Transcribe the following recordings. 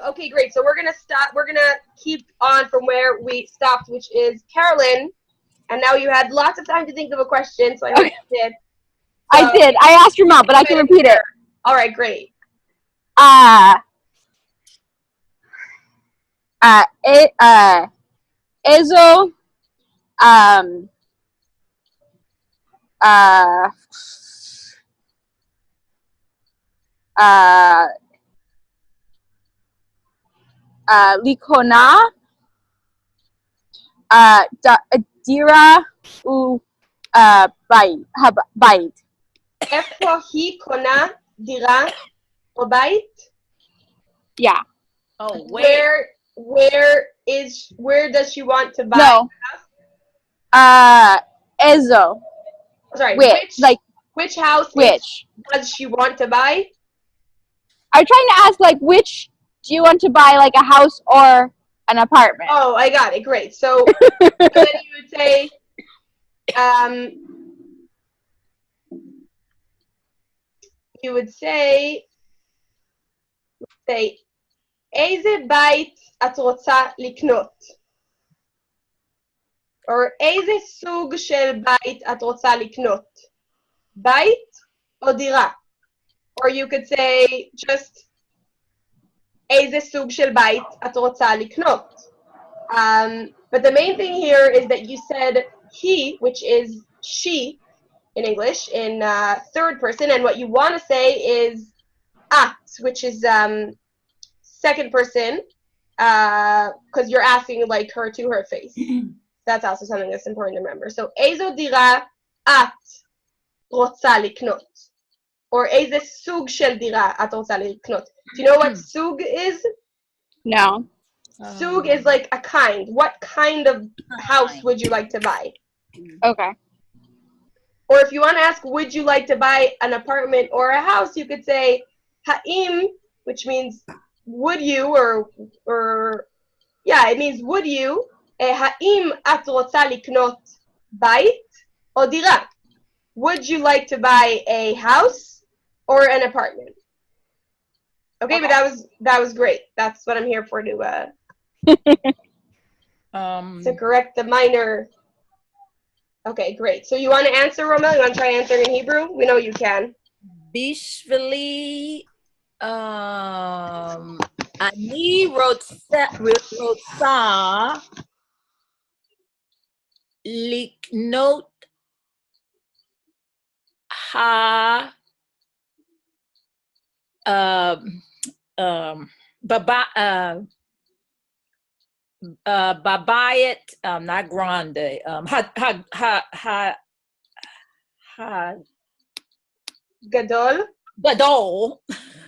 Okay, great. So we're gonna stop. We're gonna keep on from where we stopped, which is Carolyn. And now you had lots of time to think of a question, so I hope you did. So, I did. I asked your mom, but I can repeat it. All right, great. Ezo, Likona, Dira, Bait. איפה היא קונה דירה או בית? Yeah. Oh, where does she want to buy? No. Ezo. Sorry, which house does she want to buy? I'm trying to ask, like, which do you want to buy, like a house or an apartment? Oh, I got it. Great. So then you would say, איזה בית את רוצה לקנות? או איזה סוג של בית את רוצה לקנות? בית או דירה? Or you could say just איזה סוג של בית את רוצה לקנות? But the main thing here is that you said he, which is she in English, in third person, and what you want to say is at, which is second person, because you're asking like her to her face. That's also something that's important to remember. So, איזו דירה את רוצה לקנות? Or איזה סוג של דירה את רוצה לקנות? Do you know what סוג is? No. Sug is like a kind. What kind of house would you like to buy? Okay. Or if you want to ask, would you like to buy an apartment or a house, you could say ha'im, which means would you, or yeah, it means would you. Ha'im at רוצה לקנות bait או דירה? Would you like to buy a house or an apartment? Okay, but that was great. That's what I'm here for, to correct the minor. Okay, great. So you want to answer, Romel? You want to try answering in Hebrew? We know you can. בשבילי, אני רוצה לקנות בבית, not grande,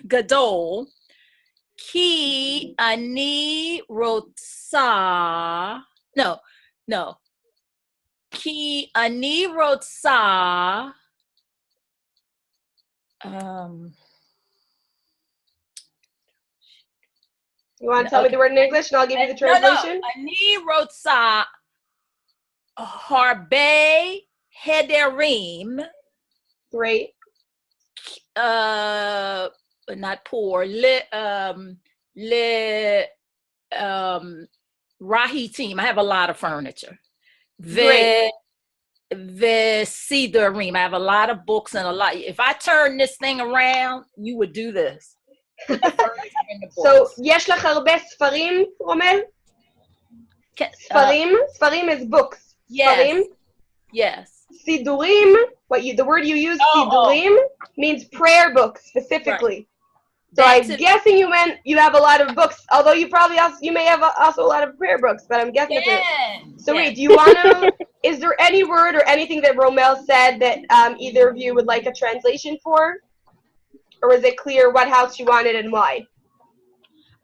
גדול, כי אני רוצה, כי אני רוצה, you want to tell me the word in English and I'll give you the translation? אני רוצה הרבה חדרים. Great. Not poor. Rahitim. I have a lot of furniture. The Sidurim. I have a lot of books and a lot. If I turn this thing around, you would do this. So, יש לך הרבה ספרים, רומל? ספרים is books. Yes. Yes. Sidurim, the word you use, sidurim, means prayer books specifically. Right. So I'm guessing you meant you have a lot of books, although you may have also a lot of prayer books, but I'm guessing So wait, do you want to, is there any word or anything that Romel said that either of you would like a translation for? Or was it clear what house you wanted and why?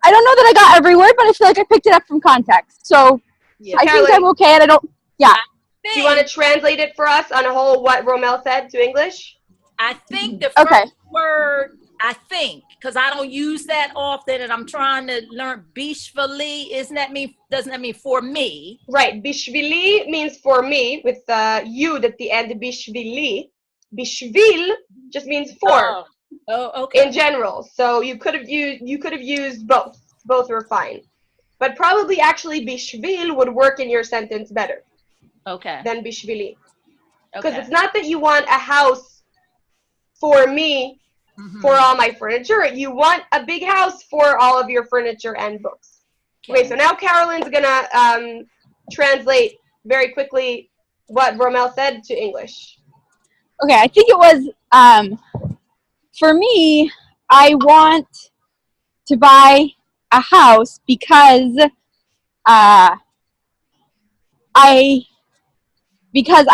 I don't know that I got every word, but I feel like I picked it up from context. So I think I'm okay, and I don't, Do you want to translate it for us on a whole, what Romel said to English? I think the first word, because I don't use that often, and I'm trying to learn bishvili. Doesn't that mean for me? Right. Bishvili means for me, with yud at the end, bishvili. Bishvil just means for. Oh, okay. In general. So you could have used both. both were fine. But probably actually bishvil would work in your sentence better. Okay. Than bishvili. Because Okay. it's not that you want a house for me, for all my furniture. You want a big house for all of your furniture and books. Okay, so now Carolyn's gonna translate very quickly what Romel said to English. Okay, I think it was, for me, I want to buy a house because I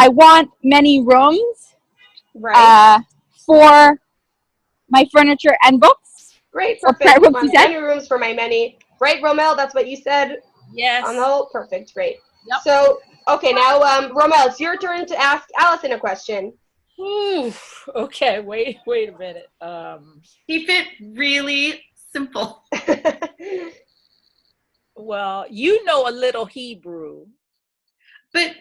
want many rooms for my furniture and books. Great, perfect. Many rooms for my many. Right, Romel, that's what you said? Yes. On the whole, perfect, great. Yep. So, okay, now, Romel, it's your turn to ask Allison a question. Ooh, okay, wait a minute. Keep it really simple. Well, you know a little Hebrew. But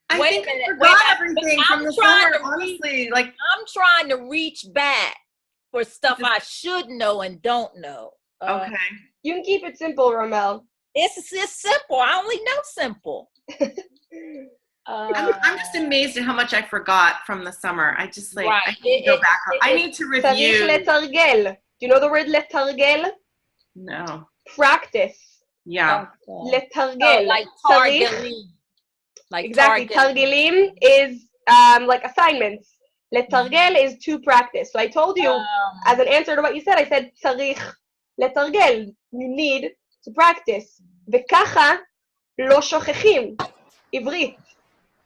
I think I forgot everything from the summer, honestly. Like, I'm trying to reach back for stuff I should know and don't know. Okay. You can keep it simple, Romel. It's simple. I only know simple. I'm just amazed at how much I forgot from the summer. I just like, right. I need to go back. I need to review. Do you know the word letargel? No. Practice. Yeah. Letargel. Like targelim. Like exactly. Targelim is like assignments. Letargel is to practice. So I told you, as an answer to what you said, I said צריך letargel. You need to practice. וככה לא שוכחים. עברית.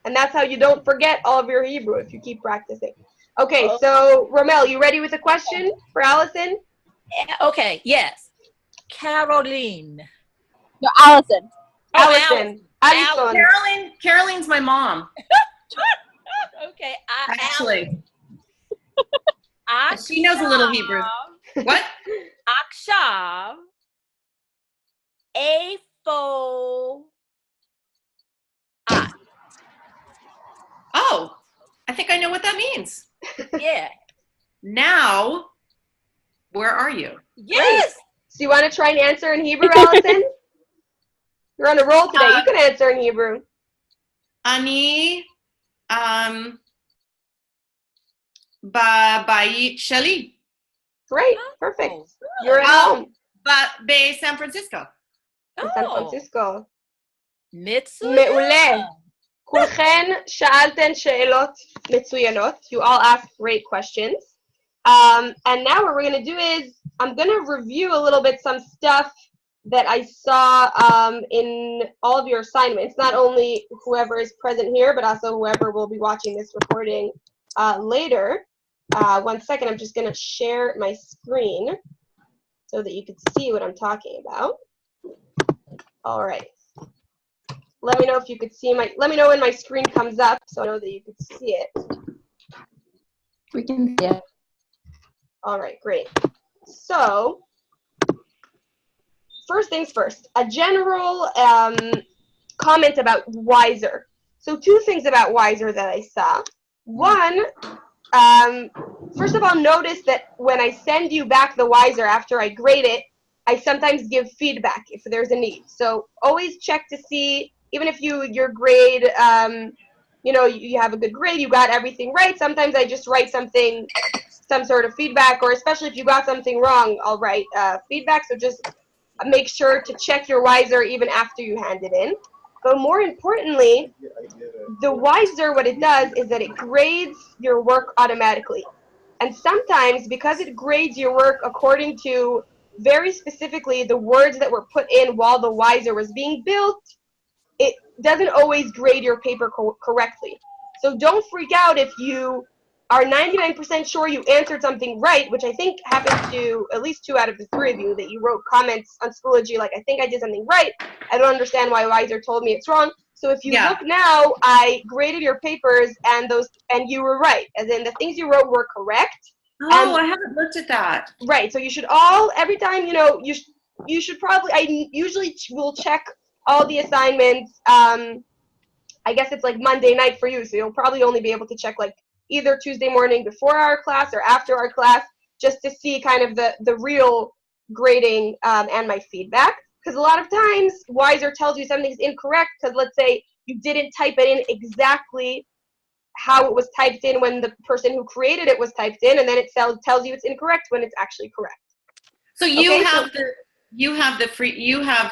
And that's how you don't forget all of your Hebrew if you keep practicing. Okay, so Romel, you ready with a question for Allison? Okay, yes. Caroline. No, Allison. Allison. Allison. Caroline's my mom. Okay. Actually. She knows a little Hebrew. What? Akshav. Afo. Oh, I think I know what that means. Yeah. Now, where are you? Yes. Great. So you want to try and answer in Hebrew, Allison? You're on a roll today. You can answer in Hebrew. Ani, ba'bayit sheli. Great. Perfect. You're at home. But be San Francisco. San Francisco. מצוין. כולכן שאלתן שאלות מצוינות. You all asked great questions. And now what we're going to do is I'm going to review a little bit some stuff that I saw in all of your assignments, not only whoever is present here, but also whoever will be watching this recording later. 1 second, I'm just going to share my screen so that you can see what I'm talking about. All right. Let me know if you could see let me know when my screen comes up so I know that you could see it. We can see it. All right, great. So, first things first, a general comment about Wiser. So 2 things about Wiser that I saw. One, first of all, notice that when I send you back the Wiser after I grade it, I sometimes give feedback if there's a need. So always check to see, even if your grade, you know, you have a good grade, you got everything right. Sometimes I just write something, some sort of feedback, or especially if you got something wrong, I'll write feedback. So just make sure to check your Wiser even after you hand it in. But more importantly, the Wiser, what it does is that it grades your work automatically. And sometimes, because it grades your work according to very specifically the words that were put in while the Wiser was being built, it doesn't always grade your paper correctly. So don't freak out if you are 99% sure you answered something right, which I think happened to at least 2 out of the 3 of you, that you wrote comments on Schoology like, I think I did something right. I don't understand why Wiser told me it's wrong. So if you look now, I graded your papers and you were right, as in the things you wrote were correct. Oh, I haven't looked at that. Right. So you should all, every time, you know, you should probably, I usually will check all the assignments. I guess it's like Monday night for you, so you'll probably only be able to check like either Tuesday morning before our class or after our class, just to see kind of the real grading and my feedback. Because a lot of times, Wiser tells you something's incorrect because let's say you didn't type it in exactly how it was typed in when the person who created it was typed in, and then it tells you it's incorrect when it's actually correct. So you have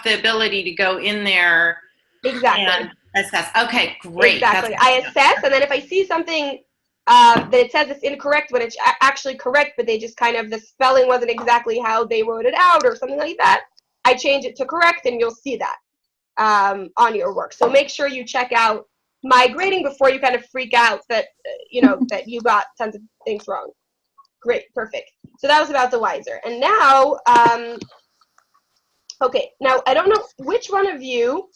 the ability to go in there exactly and assess. Okay, great. Exactly. I assess, and then if I see something that it says it's incorrect when it's actually correct, but they just kind of, the spelling wasn't exactly how they wrote it out or something like that, I change it to correct, and you'll see that on your work. So make sure you check out my grading before you kind of freak out that, that you got tons of things wrong. Great, perfect. So that was about the Wiser. And now, okay, now I don't know which one of you,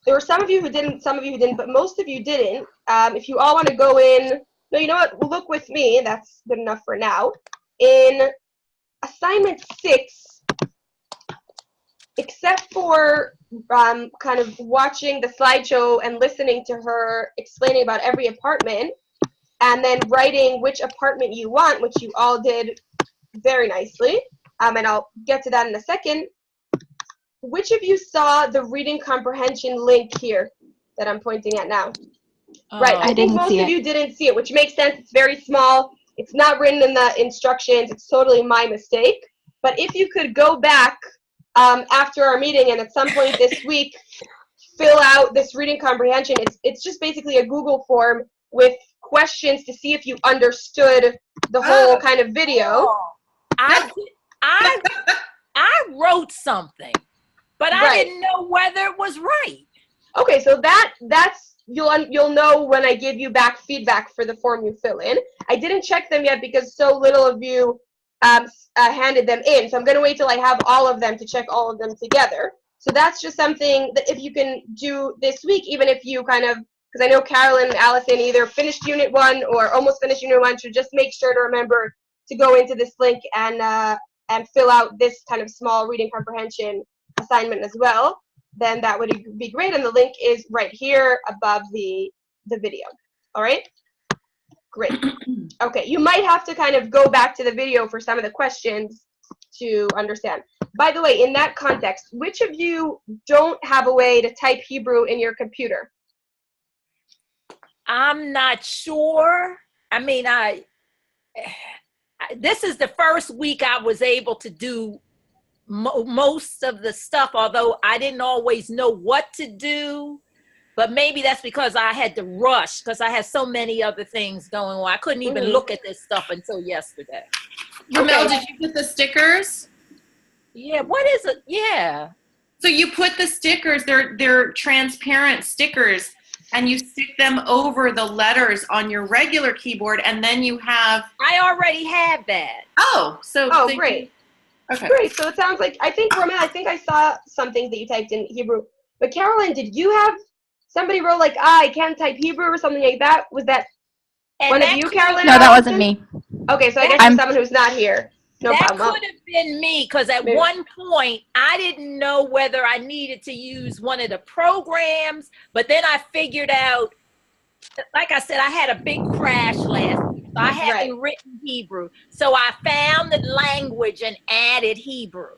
there were some of you who didn't, some of you who didn't, but most of you didn't. If you all want to go in, no, you know what, look with me, that's good enough for now. In assignment 6, except for kind of watching the slideshow and listening to her explaining about every apartment, and then writing which apartment you want, which you all did very nicely, and I'll get to that in a second. Which of you saw the reading comprehension link here that I'm pointing at now? Right, I think most of you didn't see it, which makes sense. It's very small. It's not written in the instructions. It's totally my mistake. But if you could go back after our meeting and at some point this week, fill out this reading comprehension. It's just basically a Google form with questions to see if you understood the whole kind of video. I wrote something, but I didn't know whether it was right. Okay, so that's you'll know when I give you back feedback for the form you fill in. I didn't check them yet because so little of you handed them in, so I'm going to wait till I have all of them to check all of them together. So that's just something that if you can do this week, even if you kind of, because I know Carolyn and Allison either finished Unit 1 or almost finished Unit 1, so just make sure to remember to go into this link and fill out this kind of small reading comprehension assignment as well. Then that would be great, and the link is right here above the video. All right? Great. Okay, you might have to kind of go back to the video for some of the questions to understand. By the way, in that context, which of you don't have a way to type Hebrew in your computer? I'm not sure. I mean, this is the first week I was able to do most of the stuff, although I didn't always know what to do. But maybe that's because I had to rush because I had so many other things going on. I couldn't even look at this stuff until yesterday. Ramel, did you get the stickers? Yeah, what is it? Yeah. So you put the stickers, they're transparent stickers, and you stick them over the letters on your regular keyboard, and then you have... I already have that. Oh, so... Oh, great. Okay. Great, so it sounds like, I think, Roman, I think I saw something that you typed in Hebrew. But Carolyn, did you have... Somebody wrote like, I can't type Hebrew or something like that. Was that one of you, Carolyn? No, that wasn't me. Okay, so I guess it's someone who's not here. No problem. That could have been me because at one point I didn't know whether I needed to use one of the programs, but then I figured out, like I said, I had a big crash last week, so I haven't written Hebrew. So I found the language and added Hebrew.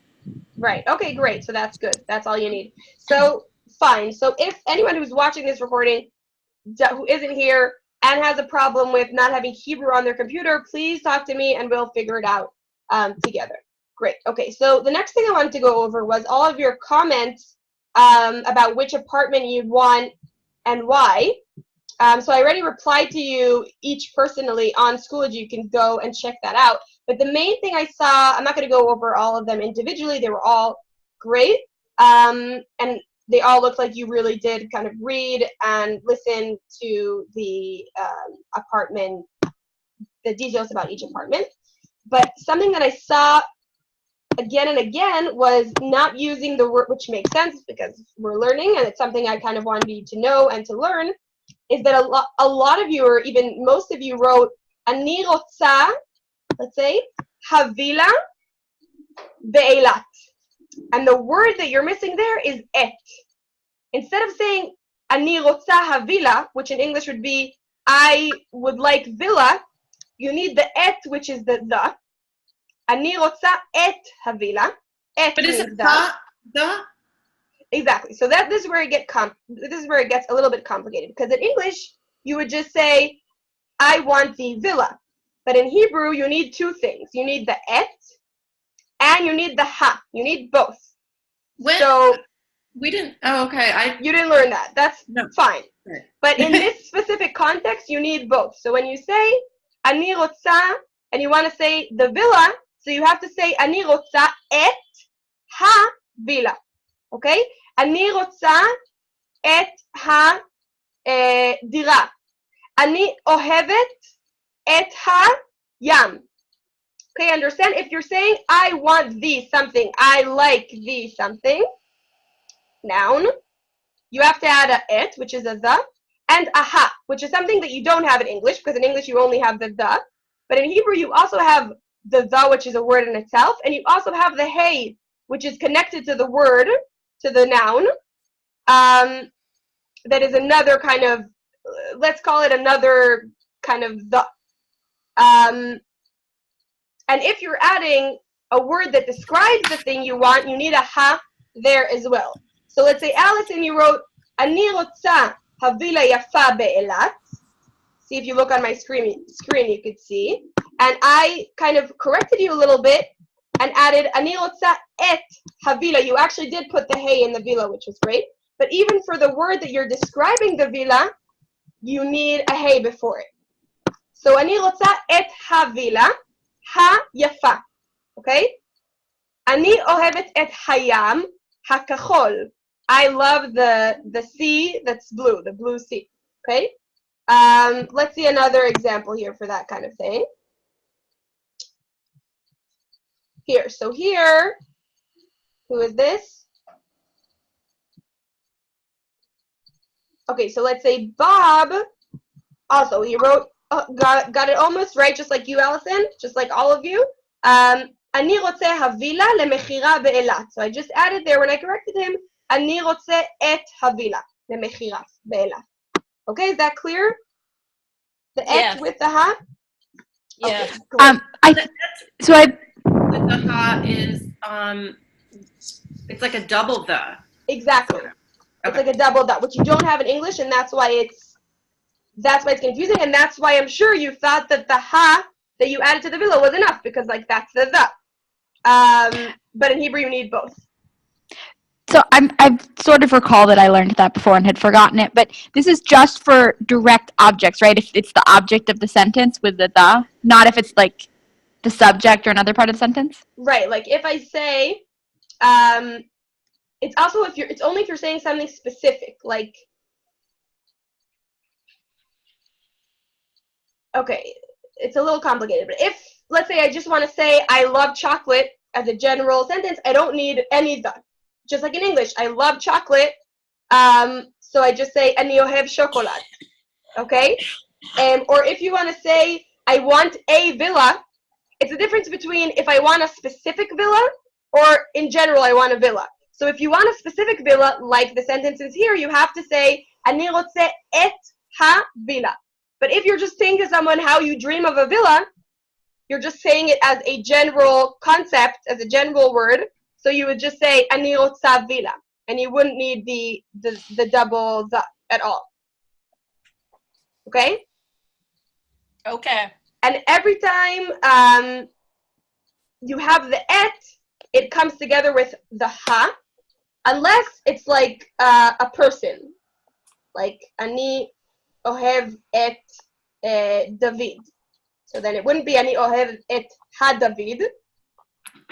Right. Okay, great. So that's good. That's all you need. So fine. So if anyone who's watching this recording who isn't here and has a problem with not having Hebrew on their computer, please talk to me and we'll figure it out together. Great. Okay, so the next thing I wanted to go over was all of your comments about which apartment you'd want and why. So I already replied to you each personally on Schoology. You can go and check that out. But the main thing I saw, I'm not going to go over all of them individually. They were all great. And they all looked like you really did kind of read and listen to the apartment, the details about each apartment. But something that I saw again and again was not using the word, which makes sense because we're learning, and it's something I kind of wanted you to know and to learn, is that a lot of you, or even most of you, wrote Ani rotza, let's say, havila ve'elat. And the word that you're missing there is et. Instead of saying Ani rotza havila, which in English would be I would like villa, you need the et, which is the. אני רוצה את הווילה. Et But is means it the. Exactly. So this is where it gets a little bit complicated, because in English you would just say, I want the villa. But in Hebrew you need two things. You need the et and you need the ha. You need both. So we didn't. Oh, okay. You didn't learn that. That's fine. Right. But in this specific context, you need both. So when you say אני רוצה, and you want to say the villa, so you have to say אני רוצה את הווילה. Okay? אני רוצה את הדירה. אני אוהבת את הים. Okay, understand? If you're saying I want the something, I like the something, noun, you have to add a et, which is a the, and a ha, which is something that you don't have in English, because in English you only have the. But in Hebrew you also have the, which is a word in itself, and you also have the hey, which is connected to the word, to the noun. That is another kind of, let's call it another kind of the. And if you're adding a word that describes the thing you want, you need a ha there as well. So let's say, Allison, you wrote, אני רוצה הווילה יפה באילת. See, if you look on my screen you could see. And I kind of corrected you a little bit and added, אני רוצה את הווילה. You actually did put the hey in the villa, which was great. But even for the word that you're describing the villa, you need a hey before it. So, אני רוצה את הווילה היפה. Okay? אני אוהבת את הים הכחול. I love the sea that's blue, the blue sea. Okay? Let's see another example here for that kind of thing. Here. So here, who is this? Okay, so let's say Bob. Also, he wrote, got it almost right, just like you, Allison, just like all of you. אני רוצה הווילה למכירה באילת. So I just added there when I corrected him, אני רוצה את הווילה למכירה באילת. Okay, is that clear? The et with the ha? Yeah. Okay, The ha is it's like a double the. Exactly. Okay. It's like a double dot, which you don't have in English, and that's why it's confusing, and that's why I'm sure you thought that the ha that you added to the villa was enough, because like that's the. But in Hebrew you need both. So I've sort of recalled that I learned that before and had forgotten it, but this is just for direct objects, right? If it's the object of the sentence with the, not if it's like the subject or another part of the sentence? Right, like if I say, it's also it's only if you're saying something specific, like, okay, it's a little complicated, but if, let's say I just want to say I love chocolate as a general sentence, I don't need any the. Just like in English, I love chocolate, so I just say, אני אוהב שוקולד, okay? Or if you want to say, I want a villa, it's the difference between if I want a specific villa or in general I want a villa. So if you want a specific villa, like the sentences here, you have to say, אני רוצה את הווילה. But if you're just saying to someone how you dream of a villa, you're just saying it as a general concept, as a general word. So you would just say, אני רוצה וילה, and you wouldn't need the double the at all. Okay? Okay. And every time you have the et, it comes together with the ha, unless it's like a person. Like, אני אוהב את דוד. So then it wouldn't be אני אוהב את הדוד.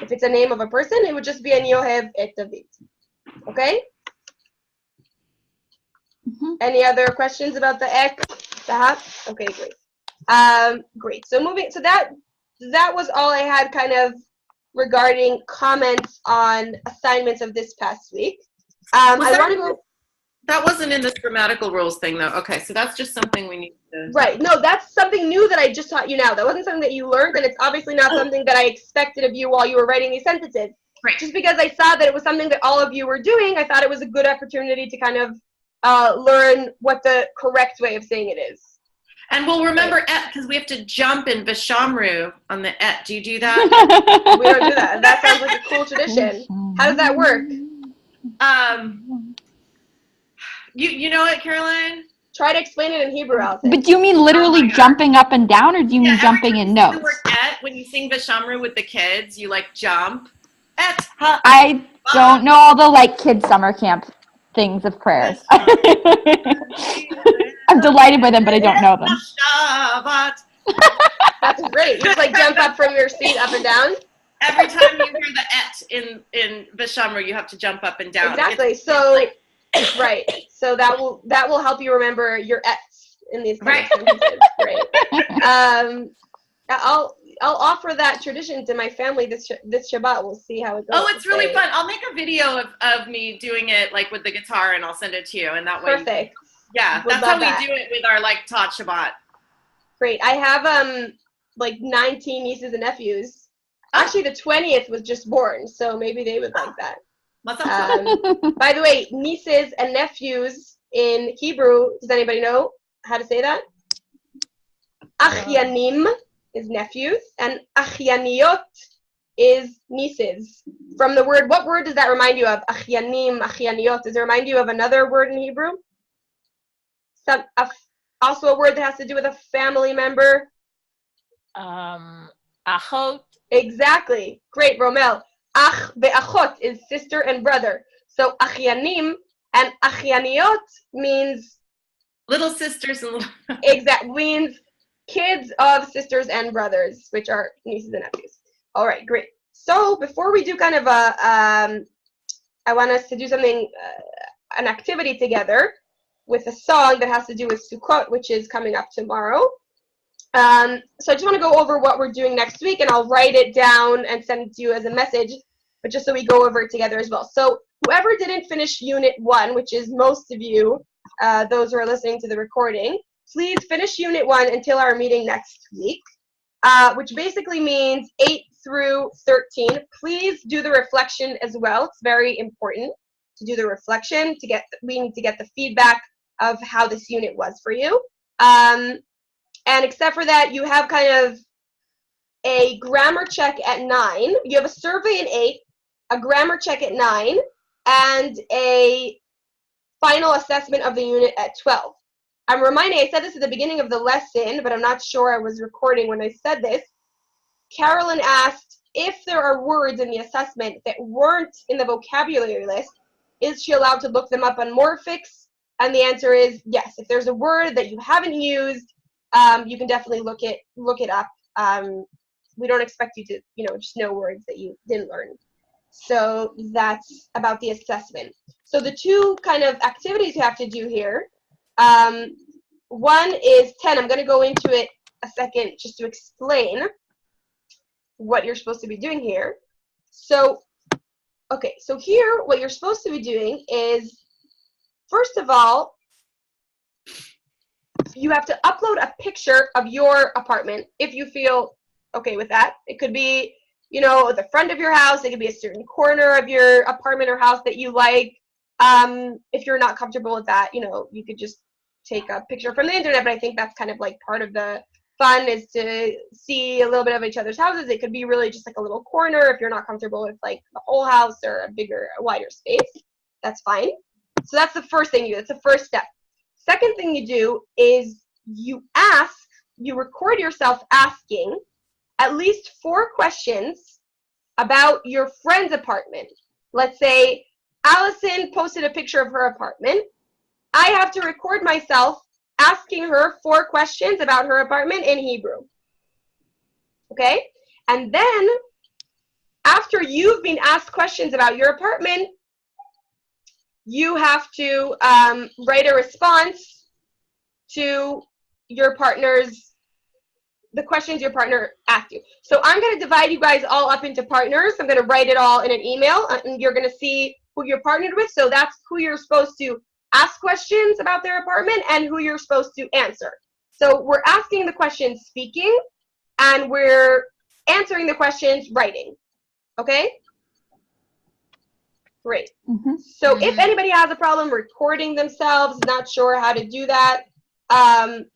If it's a name of a person, it would just be אני אוהב את דוד. Okay? Mm-hmm. Any other questions about the et, the ha? Okay, great. Great. So that was all I had kind of regarding comments on assignments of this past week. I want to go. That wasn't in this grammatical rules thing, though. Okay, so that's just something we need to. Right. No, that's something new that I just taught you now. That wasn't something that you learned, and it's obviously not something that I expected of you while you were writing these sentences. Right. Just because I saw that it was something that all of you were doing, I thought it was a good opportunity to kind of learn what the correct way of saying it is. And we'll remember et because we have to jump in Vishamru on the et. Do you do that? We don't do that. That sounds like a cool tradition. How does that work? You know it, Caroline? Try to explain it in Hebrew, Allison. But do you mean literally jumping up and down, or do you mean jumping in notes? The word et, when you sing Vishamru with the kids, you like jump. Et, ha, I don't know all the like kids summer camp things of prayers. I'm delighted by them, but I don't know them. That's great. You just like jump up from your seat up and down. Every time you hear the et in Vishamru, you have to jump up and down. Exactly. So right. So that will help you remember your ets in these kind of sentences. Great. I'll offer that tradition to my family this Shabbat. We'll see how it goes. Oh, it's really fun. I'll make a video of me doing it like with the guitar, and I'll send it to you. And that way, perfect. Yeah, that's how we do it with our like Tot Shabbat. Great. I have like 19 nieces and nephews. Actually, the 20th was just born, so maybe they would like that. By the way, nieces and nephews in Hebrew, does anybody know how to say that? Achyanim is nephews, and achyaniyot is nieces. From the word, what word does that remind you of? Achyanim, achyaniyot. Does it remind you of another word in Hebrew? Also a word that has to do with a family member. Achot. Exactly. Great, Romel. Ach ve'achot is sister and brother. So achyanim and achyaniyot means little sisters and little means kids of sisters and brothers, which are nieces and nephews. All right, great. So before we do kind of I want us to do something, an activity together with a song that has to do with Sukkot, which is coming up tomorrow. So I just want to go over what we're doing next week, and I'll write it down and send it to you as a message, but just so we go over it together as well. So whoever didn't finish Unit 1, which is most of you, those who are listening to the recording, please finish Unit 1 until our meeting next week, which basically means 8 through 13. Please do the reflection as well. It's very important to do the reflection. We need to get the feedback of how this unit was for you. And except for that, you have kind of a grammar check at 9. You have a survey at 8, a grammar check at 9, and a final assessment of the unit at 12. I'm reminding, I said this at the beginning of the lesson, but I'm not sure I was recording when I said this. Carolyn asked if there are words in the assessment that weren't in the vocabulary list, is she allowed to look them up on Morphix? And the answer is yes. If there's a word that you haven't used, you can definitely look it up. We don't expect you to, just know words that you didn't learn. So that's about the assessment. So the two kind of activities you have to do here, one is 10. I'm going to go into it a second just to explain what you're supposed to be doing here. So, okay, so here what you're supposed to be doing is, first of all, you have to upload a picture of your apartment if you feel okay with that. It could be, the front of your house. It could be a certain corner of your apartment or house that you like. If you're not comfortable with that, you could just take a picture from the internet, but I think that's kind of like part of the fun is to see a little bit of each other's houses. It could be really just like a little corner if you're not comfortable with like the whole house or a wider space. That's fine. So that's the first thing you do. That's the first step. Second thing you do is you record yourself asking at least 4 questions about your friend's apartment. Let's say Allison posted a picture of her apartment. I have to record myself asking her 4 questions about her apartment in Hebrew. Okay? And then, after you've been asked questions about your apartment, you have to write a response to the questions your partner asked you. So I'm going to divide you guys all up into partners. I'm going to write it all in an email, and you're going to see who you're partnered with. So that's who you're supposed to ask questions about their apartment and who you're supposed to answer. So we're asking the questions speaking, and we're answering the questions writing. Okay? Great. So if anybody has a problem recording themselves, not sure how to do that,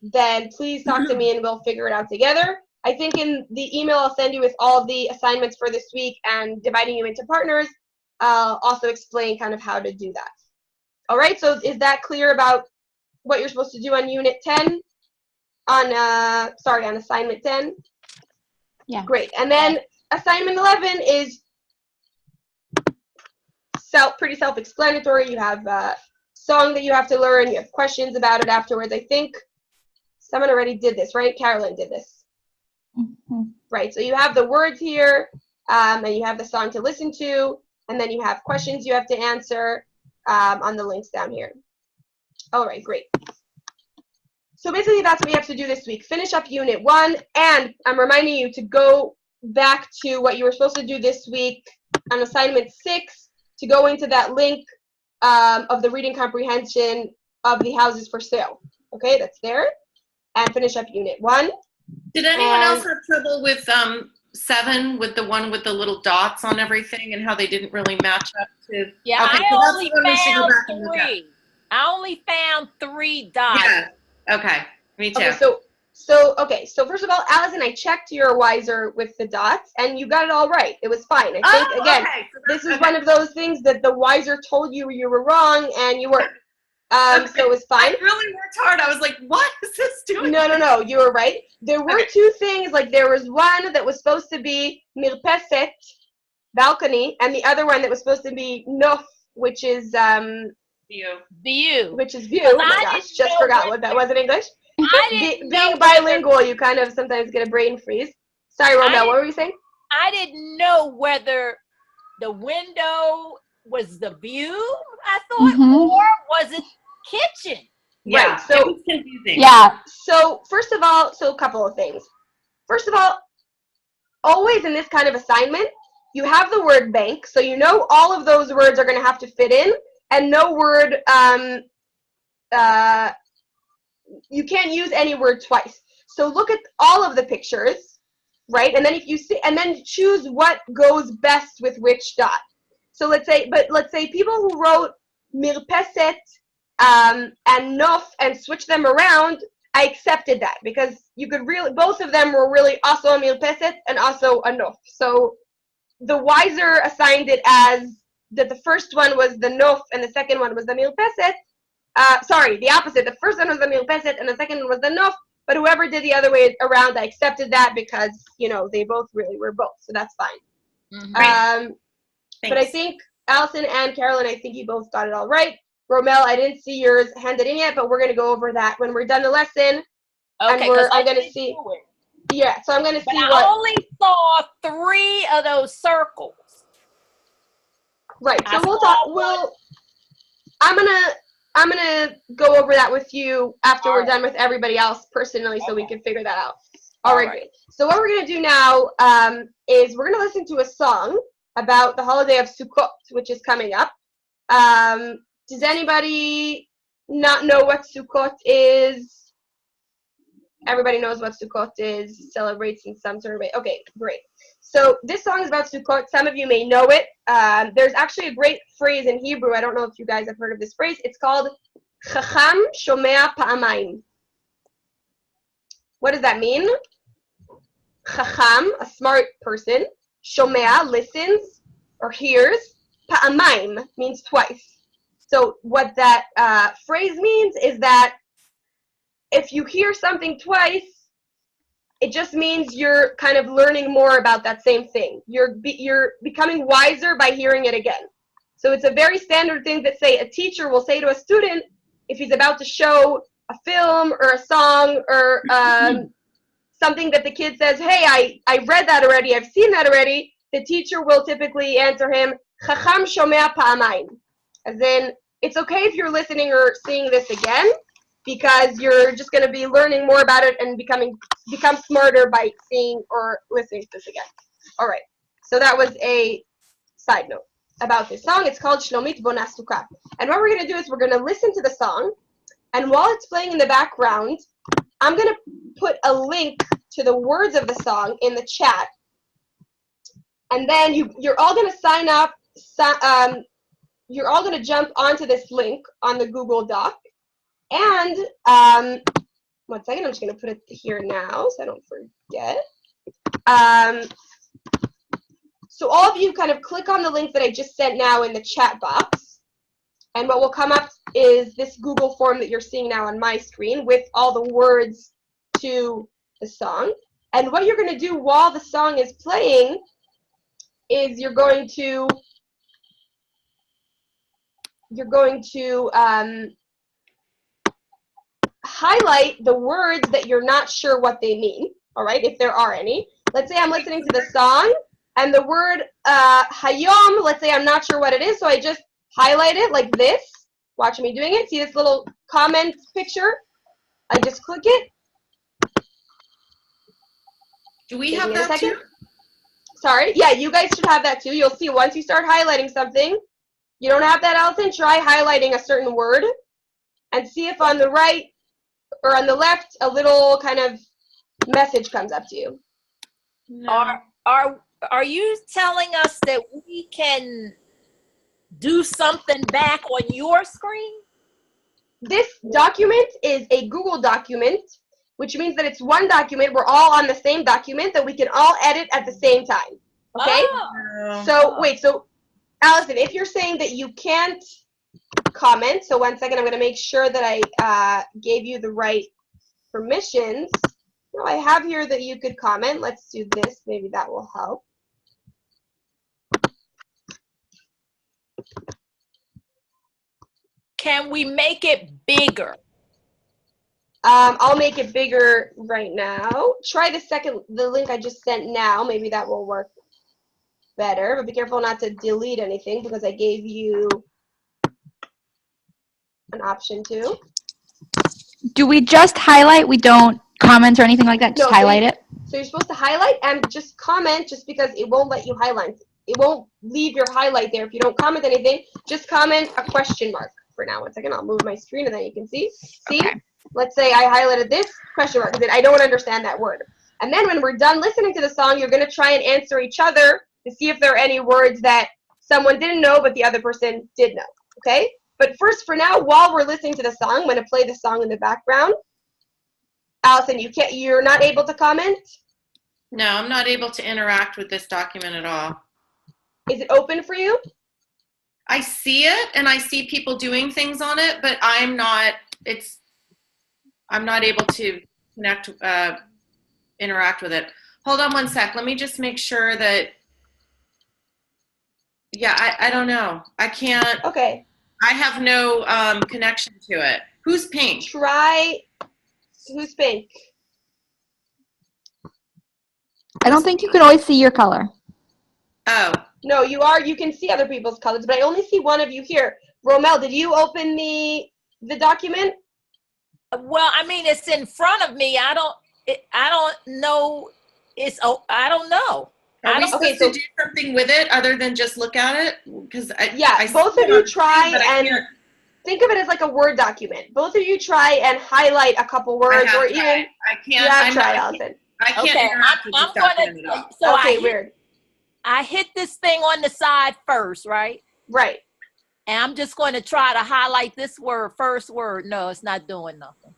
then please talk to me and we'll figure it out together. I think in the email I'll send you with all the assignments for this week and dividing you into partners, I'll also explain kind of how to do that. All right, so is that clear about what you're supposed to do on Unit 10? On Assignment 10? Yeah. Great. And then Assignment 11 is pretty self-explanatory. You have a song that you have to learn. You have questions about it afterwards. I think someone already did this, right? Carolyn did this. Mm-hmm. Right, so you have the words here, and you have the song to listen to, and then you have questions you have to answer on the links down here. All right, great. So basically that's what you have to do this week. Finish up Unit 1, and I'm reminding you to go back to what you were supposed to do this week on Assignment 6, to go into that link of the reading comprehension of the houses for sale. Okay, that's there. And finish up Unit 1. Did anyone else have trouble with 7, with the one with the little dots on everything and how they didn't really match up to? Yeah, okay, I so that's only the one we should go found back and look at. 3. I only found 3 dots. Yeah. Okay. Me too. Okay, so first of all, Allison, I checked your Wiser with the dots, and you got it all right. It was fine. I think again, okay. So this is one of those things that the Wiser told you were wrong, and you weren't. So it was fine. I really worked hard. I was like, what is this doing? No, you were right. There were 2 things, like there was one that was supposed to be mirpeset, balcony, and the other one that was supposed to be nof, which is View. Which is view. Oh my gosh, just forgot what that was in English. Being bilingual, you kind of sometimes get a brain freeze. Sorry, Romel, what were you saying? I didn't know whether the window was the view, I thought, or was it kitchen? Yeah, right, so it was confusing. Yeah. So first of all, a couple of things. First of all, always in this kind of assignment, you have the word bank, so you know all of those words are going to have to fit in, and no word, you can't use any word twice. So look at all of the pictures, right? And then if you see, and then choose what goes best with which dot. So let's say people who wrote mirpeset and nof and switch them around, I accepted that because you could really, both of them were really also a mirpeset and also a nof. So the Wiser assigned it as that the first one was the nof and the second one was the mirpeset. Sorry, the opposite. The first one was the mirpeset and the second one was the nof. But whoever did the other way around, I accepted that because, they both really were both. So that's fine. But I think Allison and Carolyn, I think you both got it all right. Romel, I didn't see yours handed in yet, but we're going to go over that when we're done the lesson. Okay, and I'm going to see. Yeah, so I'm going to see I only saw 3 of those circles. Right. So we'll talk. I'm gonna go over that with you after we're done with everybody else personally, so we can figure that out. All right, great. So what we're gonna do now is we're gonna listen to a song about the holiday of Sukkot, which is coming up. Does anybody not know what Sukkot is? Everybody knows what Sukkot is, celebrates in some sort of way. Okay, great. So this song is about Sukkot. Some of you may know it. There's actually a great phrase in Hebrew. I don't know if you guys have heard of this phrase. It's called Chacham Shomea Pa'amayim. What does that mean? Chacham, a smart person. Shomea, listens or hears. Pa'amayim means twice. So what that phrase means is that if you hear something twice, it just means you're kind of learning more about that same thing. You're becoming wiser by hearing it again. So it's a very standard thing that, say, a teacher will say to a student if he's about to show a film or a song or something that the kid says, hey, I read that already, I've seen that already. The teacher will typically answer him, Chacham shomea pa'amayim. As in, it's okay if you're listening or seeing this again, because you're just going to be learning more about it and become smarter by seeing or listening to this again. All right. So that was a side note about this song. It's called Shlomit Bona Sukkah. And what we're going to do is we're going to listen to the song, and while it's playing in the background, I'm going to put a link to the words of the song in the chat. And then you're all going to sign up. You're all going to jump onto this link on the Google Doc. And 1 second, I'm just going to put it here now so I don't forget. So all of you kind of click on the link that I just sent now in the chat box. And what will come up is this Google form that you're seeing now on my screen with all the words to the song. And what you're going to do while the song is playing is you're going to highlight the words that you're not sure what they mean, all right, if there are any. Let's say I'm listening to the song, and the word hayom, let's say I'm not sure what it is, so I just highlight it like this. Watch me doing it. See this little comment picture? I just click it. Do we have that too? Sorry. Yeah, you guys should have that too. You'll see once you start highlighting something, you don't have that, Allison? Try highlighting a certain word and see if on the right or on the left a little kind of message comes up to you. No. Are you telling us that we can do something back on your screen? This document is a Google document, which means that it's one document. We're all on the same document that we can all edit at the same time. Okay? Oh. So, wait, so Allison, if you're saying that you can't comment, so 1 second, I'm going to make sure that I gave you the right permissions. No, I have here that you could comment. Let's do this. Maybe that will help. Can we make it bigger? I'll make it bigger right now. Try the link I just sent now. Maybe that will work better, but be careful not to delete anything because I gave you an option to. Do we just highlight? We don't comment or anything like that? Just highlight it? So you're supposed to highlight and just comment, just because it won't let you highlight. It won't leave your highlight there if you don't comment anything. Just comment a question mark for now. 1 second, I'll move my screen and then you can see. See? Okay. Let's say I highlighted this question mark because I don't understand that word. And then when we're done listening to the song, you're going to try and answer each other to see if there are any words that someone didn't know but the other person did know. Okay? But first, for now, while we're listening to the song, I'm going to play the song in the background. Allison, you're not able to comment? No, I'm not able to interact with this document at all. Is it open for you? I see it and I see people doing things on it, but I'm not able to connect, interact with it. Hold on 1 sec. Let me just make sure that, yeah, I don't know. I can't. Okay. I have no connection to it. Who's pink? Who's pink? I don't think you can always see your color. Oh. No, you can see other people's colors, but I only see one of you here. Romel, did you open the document? Well, I mean, it's in front of me. I don't know. I don't know. Are we supposed to do something with it other than just look at it? Because both of you try and think of it as like a Word document. Both of you try and highlight a couple words, or even I can't. You have tried, Allison. I can't interact with this document at all. So okay, weird. I hit this thing on the side first, right? Right. And I'm just going to try to highlight this word, first word. No, it's not doing nothing.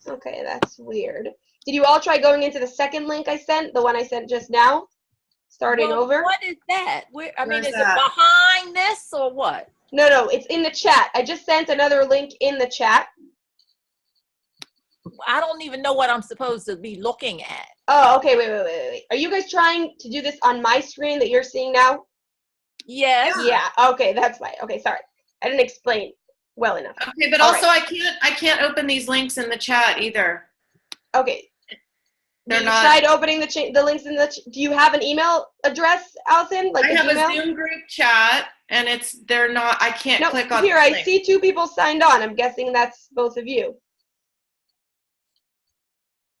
Okay, that's weird. Did you all try going into the second link I sent, the one I sent just now? Starting over? What is that? Is it behind this or what? No, it's in the chat. I just sent another link in the chat. I don't even know what I'm supposed to be looking at. Oh, okay, wait. Are you guys trying to do this on my screen that you're seeing now? Yes. Yeah, okay, that's why. Okay, sorry. I didn't explain well enough. Okay, but also I can't open these links in the chat either. Okay. You tried opening the links in the do you have an email address, Allison? Like I have a Zoom group chat and I can't click on here. I see 2 people signed on. I'm guessing that's both of you.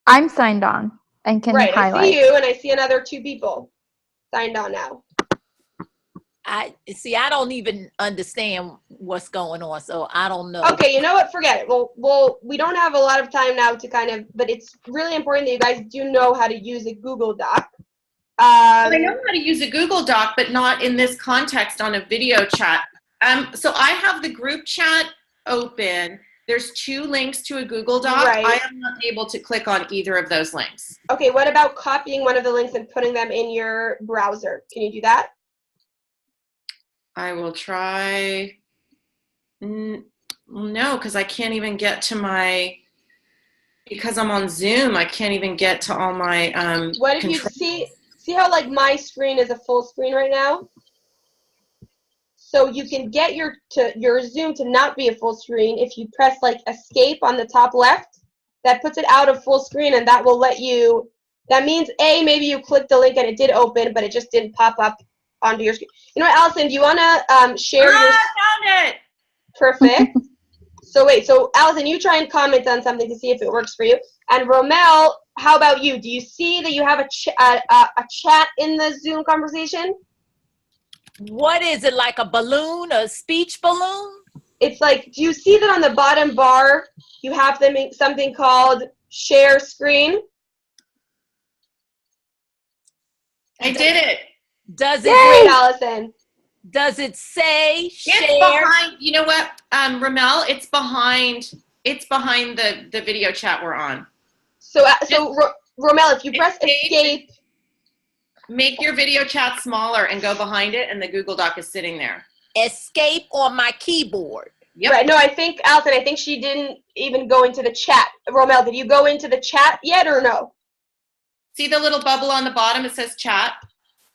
I'm signed on and can highlight. I see you and I see another 2 people signed on now. I don't even understand what's going on, so I don't know. Okay, you know what? Forget it. Well, we don't have a lot of time now to but it's really important that you guys do know how to use a Google Doc. I know how to use a Google Doc, but not in this context on a video chat. So I have the group chat open, There's 2 links to a Google Doc. Right. I am not able to click on either of those links. Okay, what about copying one of the links and putting them in your browser? Can you do that? I will try. No, because I can't even get to my, because I'm on Zoom, I can't even get to all my What if you see how like my screen is a full screen right now? So you can get your Zoom to not be a full screen if you press like escape on the top left. That puts it out of full screen, and that will let you, that means maybe you clicked the link and it did open, but it just didn't pop up onto your screen. You know what, Allison, do you want to share your... I found it! Perfect. So wait, so Allison, you try and comment on something to see if it works for you. And Romel, how about you? Do you see that you have a chat in the Zoom conversation? What is it, like a balloon, a speech balloon? It's like, do you see that on the bottom bar, you have something called share screen? I did it. Does Great, it, Allison. does it say share? It's behind, you know what, Ramel, it's behind the video chat we're on. So Romel, if you press escape. Make your video chat smaller and go behind it, and the Google Doc is sitting there. Escape on my keyboard. Yep. Right, no, I think, Allison, I think she didn't even go into the chat. Romel, did you go into the chat yet or no? See the little bubble on the bottom? It says chat.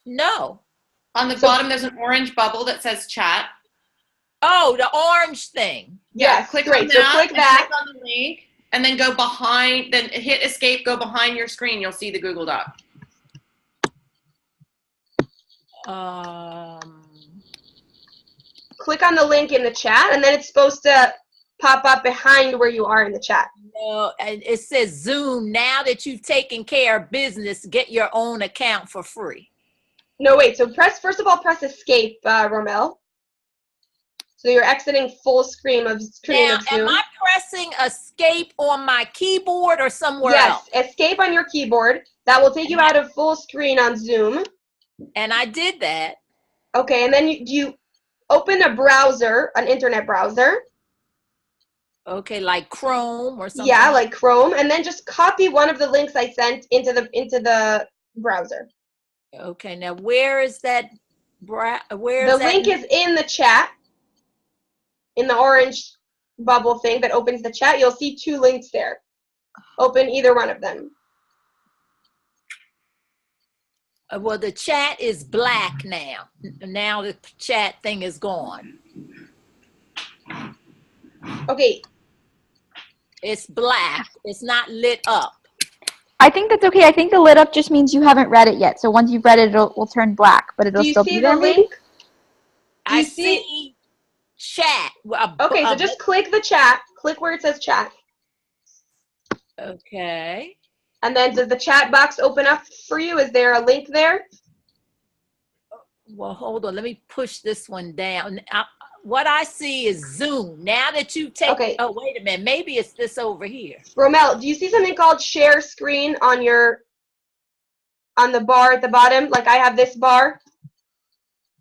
No. On the bottom, there's an orange bubble that says chat. Oh, the orange thing. Yeah, Yes, click great. on So that. click that. Click on the link, and then go behind. Then hit escape. Go behind your screen. You'll see the Google Doc. Click on the link in the chat, and then it's supposed to pop up behind where you are in the chat. No, and it says Zoom. Now that you've taken care of business, get your own account for free. No, wait. So first of all, press escape, Romel. So you're exiting full screen of Zoom. Now, am I pressing escape on my keyboard or somewhere else? Yes, escape on your keyboard. That will take you out of full screen on Zoom. And I did that. Okay, and then you open a browser, an internet browser. Okay, like Chrome or something. Yeah, like Chrome, and then just copy one of the links I sent into the browser. Okay, now where is that? The link is in the chat, in the orange bubble thing that opens the chat. You'll see 2 links there. Open either one of them. Well, the chat is black now. Now the chat thing is gone. Okay. It's black. It's not lit up. I think that's okay. I think the lit up just means you haven't read it yet. So once you've read it, it will turn black, but it'll still be there. Do you see the link? I see chat. Okay, so just click the chat. Click where it says chat. Okay. And then does the chat box open up for you? Is there a link there? Well, hold on. Let me push this one down. What I see is Zoom. Now that you've taken, Okay. Oh, wait a minute. Maybe it's this over here. Romel, do you see something called share screen on the bar at the bottom? Like I have this bar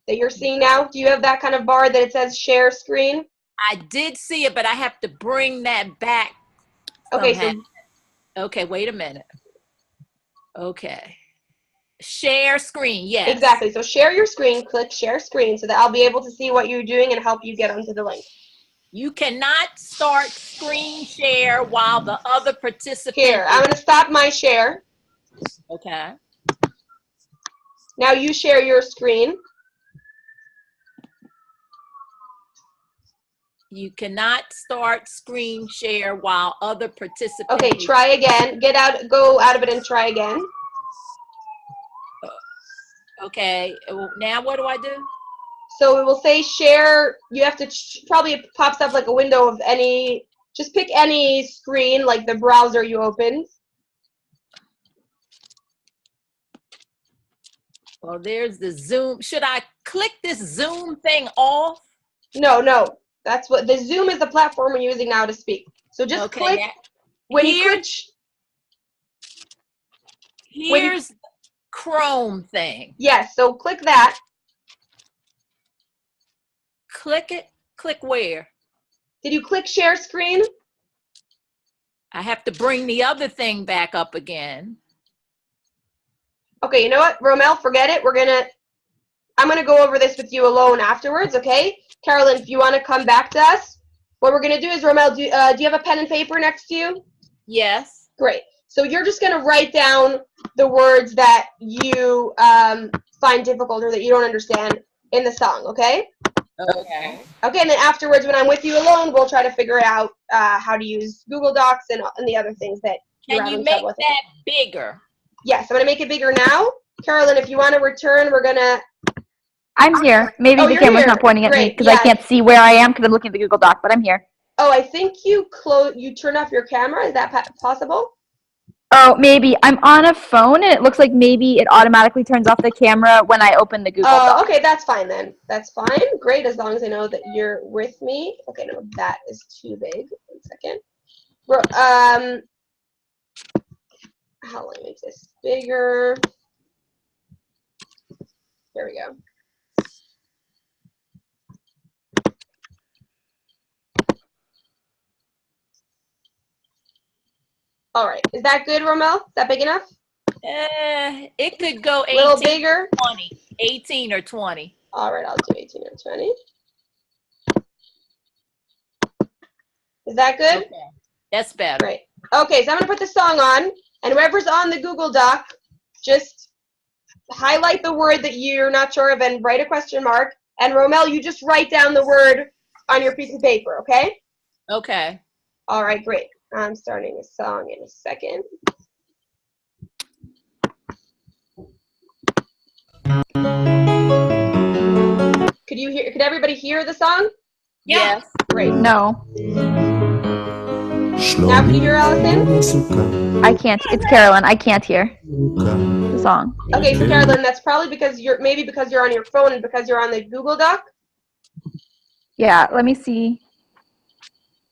that you're seeing now. Do you have that kind of bar that it says share screen? I did see it, but I have to bring that back. Okay, somehow. Okay, wait a minute. Okay. Share screen, yes. Exactly. So share your screen, click share screen so that I'll be able to see what you're doing and help you get onto the link. You cannot start screen share while the other participant. Here, I'm going to stop my share. Okay. Now you share your screen. You cannot start screen share while other participants. Okay, try again. Go out of it and try again. Okay, now what do I do? So it will say share. You have to, probably it pops up like a window of any, just pick any screen, like the browser you opened. Well, there's the Zoom. Should I click this Zoom thing off? No. That's what, the Zoom is the platform we're using now to speak. So just click, here's Chrome thing. Yes, so click that. Click it. Click where? Did you click share screen? I have to bring the other thing back up again. Okay, you know what, Romel, forget it. I'm gonna go over this with you alone afterwards, okay? Carolyn, if you want to come back to us, what we're gonna do is, Romel, do you have a pen and paper next to you? Yes. Great. So you're just gonna write down the words that you find difficult or that you don't understand in the song, okay? Okay. Okay, and then afterwards, when I'm with you alone, we'll try to figure out how to use Google Docs and the other things that you're Can you having make trouble with. that bigger? Yes, I'm gonna make it bigger now. Carolyn, if you want to return, we're gonna. I'm here. Maybe Oh, the you're camera's here. not pointing at me Great, because yeah. I can't see where I am because I'm looking at the Google Doc, but I'm here. Oh, I think you turned off your camera. Is that possible? Oh, maybe. I'm on a phone, and it looks like maybe it automatically turns off the camera when I open the Google Doc. Oh, okay, that's fine then. That's fine. Great, as long as I know that you're with me. Okay, no, that is too big. 1 second. How do I make this bigger? There we go. All right, is that good, Romel? Is that big enough? It could go 18 A little bigger? 20. 18 or 20. All right, I'll do 18 or 20. Is that good? Okay. That's better. Great. Okay, so I'm going to put the song on, and whoever's on the Google Doc, just highlight the word that you're not sure of and write a question mark. And Romel, you just write down the word on your piece of paper, okay? Okay. All right, great. I'm starting a song in a second. Could everybody hear the song? Yes. Great. No, Now can you hear Allison? I can't. It's Carolyn. I can't hear the song. Okay, so Carolyn, that's probably because you're on your phone and because you're on the Google Doc. Yeah, let me see.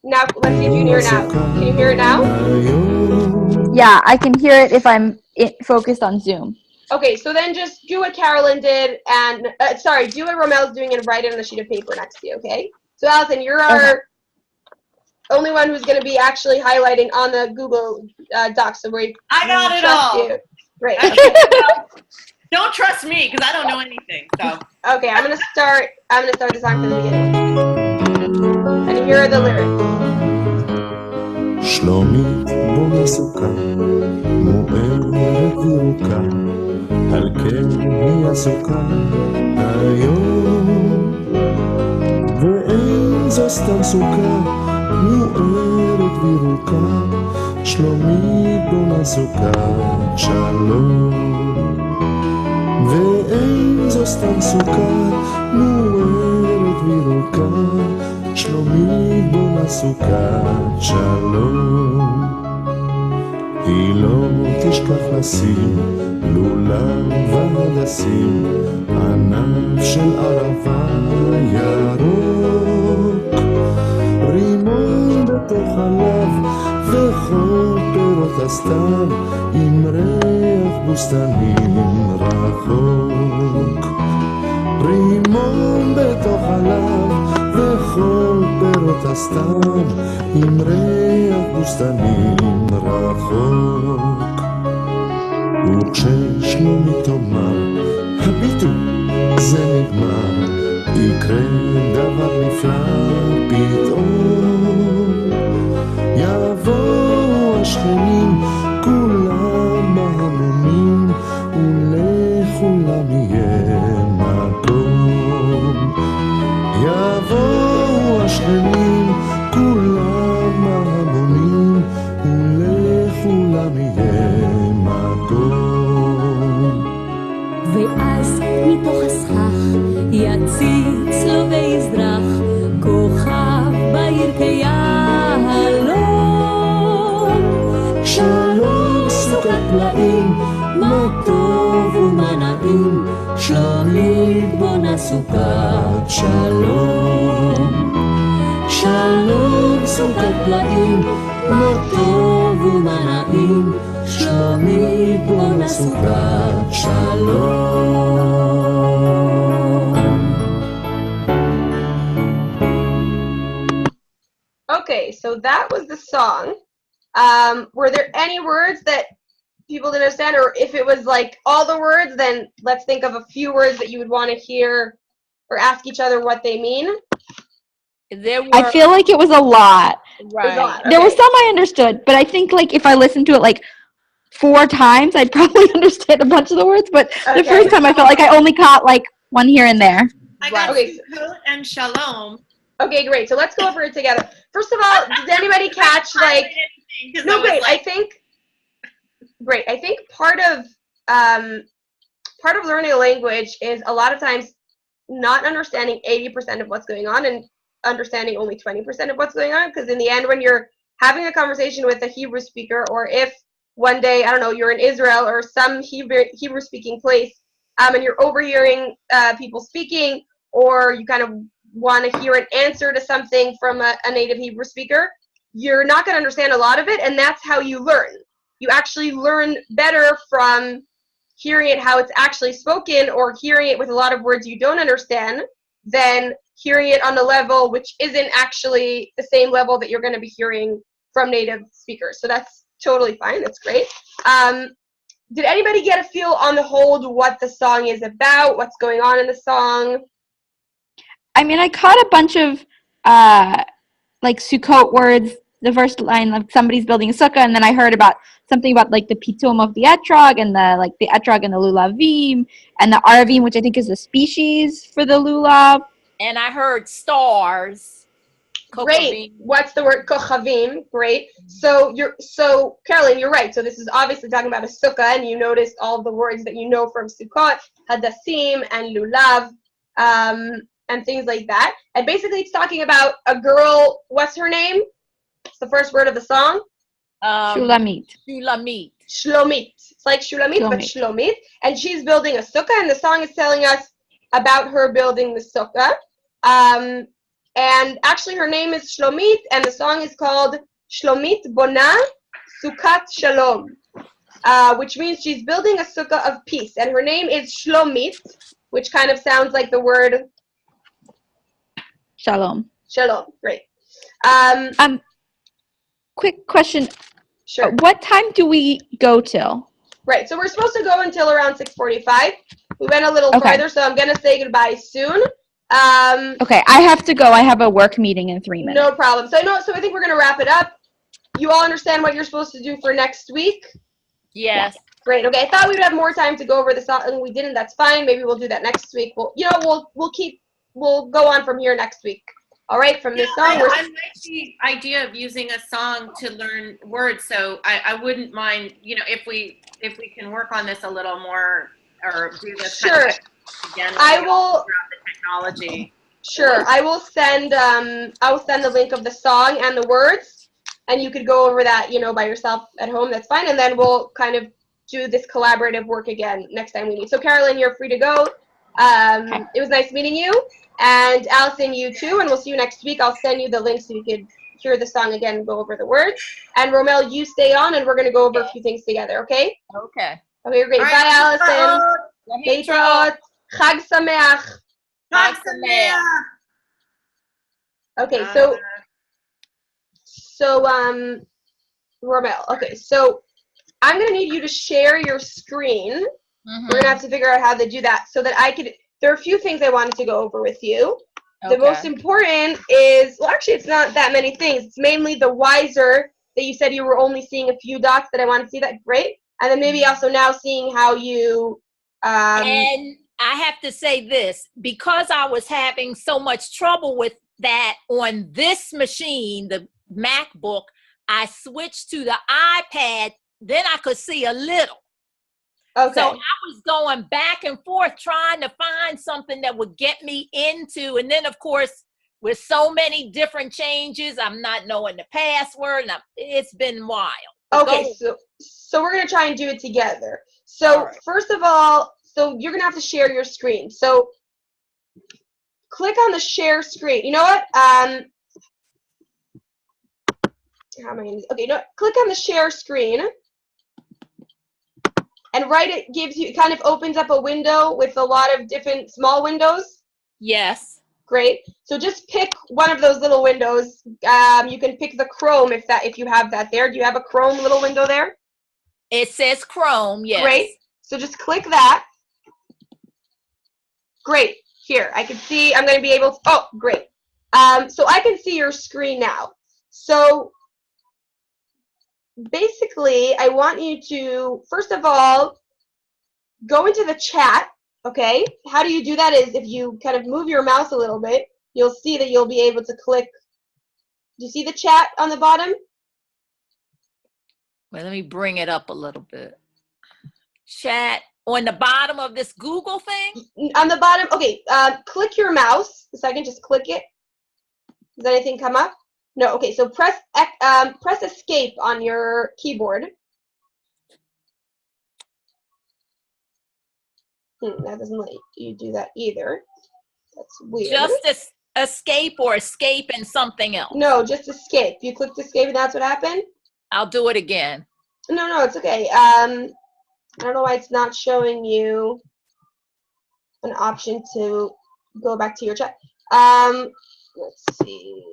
Now let's see if you can hear it now. Can you hear it now? Yeah, I can hear it if I'm focused on Zoom. Okay, so then just do what Carolyn did and, do what Romel's doing and write it on a sheet of paper next to you, okay? So Allison, you're our only one who's going to be actually highlighting on the Google Docs. So I got it all. You. Great. Don't trust me because I don't know anything. So Okay, I'm gonna start the song from the beginning. And here are the lyrics. שלומית בונה סוכה, מוארת וירוקה, על כן היא עסוקה היום. ואין זו סתם סוכה, מוארת וירוקה, שלומית בונה סוכת שלום. ואין זו סתם סוכה, מוארת וירוקה, שלומית בונה סוכת שלום. היא לא תשכח לשים לולב והדסים, ענף של ערבה ירוק, רימון בתוך עליו וכל פירות הסתיו, עם ריח בוסתנים רחוק. רימון בתוך עליו וכל פירות הסתיו, עם ריח בוסתנים רחוק. וכששלומית תאמר, הביטו, זה נגמר, יקרה דבר נפלא פתאום. יבואו השכנים, כולם בהמונים, ולכולם יהיה מקום. יבואו השכנים, כולם בהמונים, ולכולם יהיה מקום. ואז מתוך הסכך יציץ לו ויזרח כוכב בעיר כיהלום. שלום סוכת פלאים, מה טוב ומה נעים, שלומית בונה סוכת שלום. שלום סוכת פלאים, מה טוב ומה נעים, שלומית בונה סוכת שלום. Okay, so that was the song. Were there any words that people didn't understand, or if it was like all the words, then let's think of a few words that you would want to hear or ask each other what they mean. I feel like it was a lot. Right. There was some I understood, but I think like if I listened to it like 4 times, I'd probably understand a bunch of the words. But the first time, I felt like I only caught like one here and there. I got Okay. Sukkot and Shalom. Okay, great. So let's go over it together. First of all, did anybody catch like? No, great. I think part of learning a language is a lot of times not understanding 80% of what's going on and understanding only 20% of what's going on. Because in the end, when you're having a conversation with a Hebrew speaker, or if one day, I don't know, you're in Israel or some Hebrew speaking place, and you're overhearing people speaking, or you kind of want to hear an answer to something from a native Hebrew speaker, you're not going to understand a lot of it, and that's how you learn. You actually learn better from hearing it how it's actually spoken, or hearing it with a lot of words you don't understand, than hearing it on a level which isn't actually the same level that you're going to be hearing from native speakers. So that's totally fine. That's great. Did anybody get a feel on the whole what the song is about, what's going on in the song? I mean, I caught a bunch of like Sukkot words. The first line of somebody's building a sukkah, and then I heard about something about like the pitum of the etrog, and the etrog and the lulavim, and the arvim, which I think is the species for the lulav. And I heard stars. Great. What's the word? Kochavim. Great. So Carolyn, you're right. So this is obviously talking about a sukkah, and you noticed all the words that you know from Sukkot, hadassim and lulav, and things like that. And basically, it's talking about a girl. What's her name? It's the first word of the song. Shulamit. Shulamit. Shlomit. It's like Shulamit, but Shlomit. And she's building a sukkah, and the song is telling us about her building the sukkah. And actually, her name is Shlomit, and the song is called Shlomit Bona Sukkat Shalom, which means she's building a sukkah of peace. And her name is Shlomit, which kind of sounds like the word Shalom. Shalom. Great. Quick question. Sure. What time do we go till? Right. So we're supposed to go until around 6:45. We went a little farther, so I'm gonna say goodbye soon. Okay, I have to go. I have a work meeting in 3 minutes. No problem. So I think we're gonna wrap it up. You all understand what you're supposed to do for next week? Yes. Great. Okay. I thought we would have more time to go over this, and we didn't. That's fine. Maybe we'll do that next week. We'll go on from here next week. All right. From this song, I like the idea of using a song to learn words. So I wouldn't mind, if we can work on this a little more, or do this sure. kind of again. I will. The technology. Sure. I will send the link of the song and the words, and you could go over that, by yourself at home. That's fine. And then we'll kind of do this collaborative work again next time we meet. So Carolyn, you're free to go. It was nice meeting you. And Allison, you too, and we'll see you next week. I'll send you the link so you could hear the song again and go over the words. And Romel, you stay on, and we're going to go over a few things together, okay? Okay. Okay, great. Right. Bye, Allison. להתראות. Chag Sameach. Chag Sameach. Okay, so Romel, okay, so I'm going to need you to share your screen. Mm-hmm. We're going to have to figure out how to do that so that I could. There are a few things I wanted to go over with you. Okay. The most important is, well, actually, it's not that many things. It's mainly the wiser that you said you were only seeing a few dots that I want to see. That great. And then maybe also now seeing how you. And I have to say this, because I was having so much trouble with that on this machine, the MacBook, I switched to the iPad. Then I could see a little. Okay. So I was going back and forth trying to find something that would get me into. And then, of course, with so many different changes, I'm not knowing the password. And it's been wild. Okay, so we're going to try and do it together. So First of all, so you're going to have to share your screen. So click on the share screen. You know what? How am I going to? Okay, click on the share screen. And it kind of opens up a window with a lot of different small windows. Yes. Great. So just pick one of those little windows. You can pick the Chrome if you have that there. Do you have a Chrome little window there? It says Chrome, yes. Great. So just click that. Great. Here, I can see, I'm going to be able to, oh, great. So I can see your screen now. So basically, I want you to, first of all, go into the chat, okay? How do you do that is if you kind of move your mouse a little bit, you'll see that you'll be able to click. Do you see the chat on the bottom? Well, let me bring it up a little bit. Chat on the bottom of this Google thing? On the bottom, okay, click your mouse. A second, just click it. Does anything come up? No, okay, so press escape on your keyboard. That doesn't let you do that either. That's weird. Just escape or escape and something else? No, just escape. You clicked escape and that's what happened? I'll do it again. No, it's okay. I don't know why it's not showing you an option to go back to your chat. Let's see.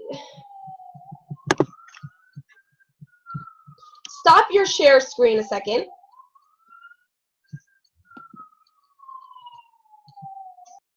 Stop your share screen a second.